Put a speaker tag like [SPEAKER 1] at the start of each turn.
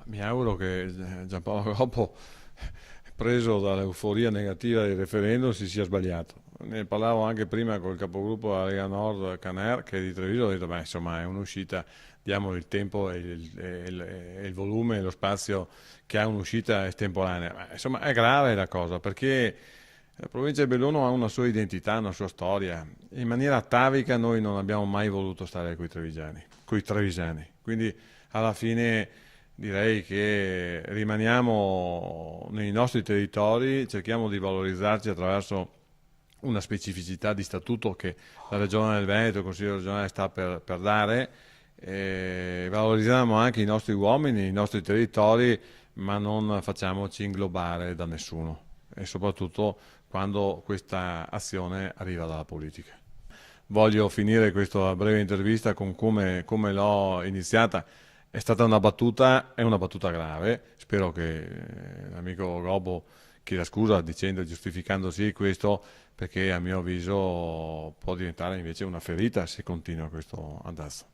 [SPEAKER 1] Mi auguro che Giampaolo Groppo, preso dall'euforia negativa del referendum, si sia sbagliato. Ne parlavo anche prima col capogruppo della Lega Nord, Caner, che di Treviso, ho detto, beh, insomma, è un'uscita, diamo il tempo e il volume e lo spazio che ha un'uscita estemporanea. Ma, insomma, è grave la cosa, perché la provincia di Belluno ha una sua identità, una sua storia. In maniera atavica noi non abbiamo mai voluto stare coi trevisani. Quindi alla fine direi che rimaniamo nei nostri territori, cerchiamo di valorizzarci attraverso una specificità di statuto che la Regione del Veneto, il Consiglio regionale sta per dare. Valorizziamo anche i nostri uomini, i nostri territori, ma non facciamoci inglobare da nessuno e soprattutto quando questa azione arriva dalla politica. Voglio finire questa breve intervista con come l'ho iniziata. È stata una battuta, è una battuta grave. Spero che l'amico Gobbo chieda scusa dicendo e giustificandosi questo, perché a mio avviso può diventare invece una ferita se continua questo andazzo.